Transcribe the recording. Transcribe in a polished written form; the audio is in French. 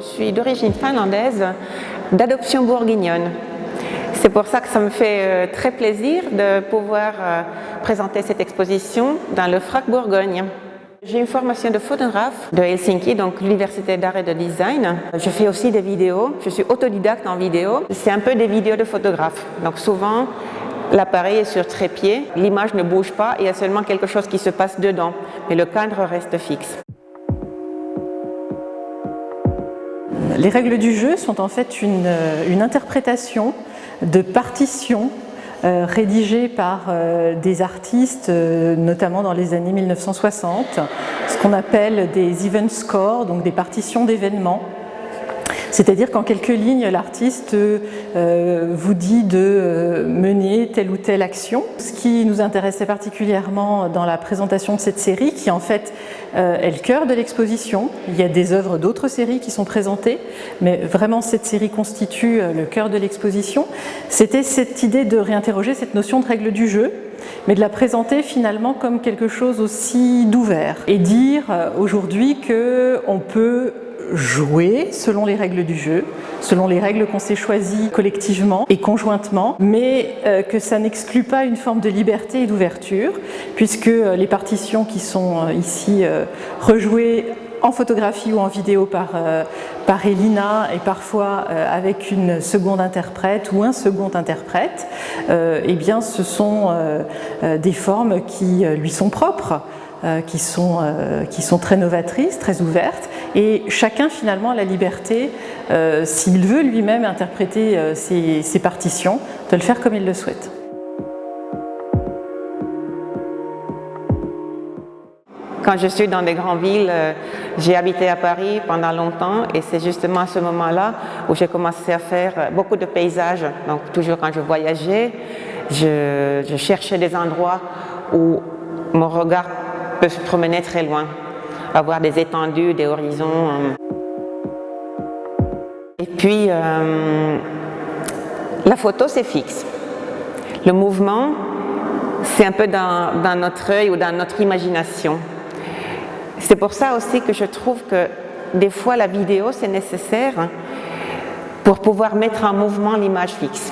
Je suis d'origine finlandaise, d'adoption bourguignonne. C'est pour ça que ça me fait très plaisir de pouvoir présenter cette exposition dans le FRAC Bourgogne. J'ai une formation de photographe de Helsinki, donc l'Université d'art et de design. Je fais aussi des vidéos, je suis autodidacte en vidéo. C'est un peu des vidéos de photographe. Donc souvent, l'appareil est sur trépied, l'image ne bouge pas, il y a seulement quelque chose qui se passe dedans, mais le cadre reste fixe. Les règles du jeu sont en fait une interprétation de partitions rédigées par des artistes, notamment dans les années 1960, ce qu'on appelle des event scores, donc des partitions d'événements. C'est-à-dire qu'en quelques lignes, l'artiste vous dit de mener telle ou telle action. Ce qui nous intéressait particulièrement dans la présentation de cette série, qui en fait est le cœur de l'exposition. Il y a des œuvres d'autres séries qui sont présentées, mais vraiment cette série constitue le cœur de l'exposition. C'était cette idée de réinterroger cette notion de règle du jeu, mais de la présenter finalement comme quelque chose aussi d'ouvert. Et dire aujourd'hui qu'on peut jouer selon les règles du jeu, selon les règles qu'on s'est choisies collectivement et conjointement, mais que ça n'exclut pas une forme de liberté et d'ouverture, puisque les partitions qui sont ici rejouées en photographie ou en vidéo par Elina et parfois avec une seconde interprète ou un second interprète, eh bien ce sont des formes qui lui sont propres. Qui sont très novatrices, très ouvertes, et chacun finalement a la liberté, s'il veut lui-même interpréter ses partitions, de le faire comme il le souhaite. Quand je suis dans des grandes villes, j'ai habité à Paris pendant longtemps et c'est justement à ce moment-là où j'ai commencé à faire beaucoup de paysages. Donc toujours quand je voyageais, je cherchais des endroits où mon regard peut se promener très loin, avoir des étendues, des horizons. Et puis, la photo, c'est fixe. Le mouvement, c'est un peu dans notre œil ou dans notre imagination. C'est pour ça aussi que je trouve que des fois, la vidéo, c'est nécessaire pour pouvoir mettre en mouvement l'image fixe.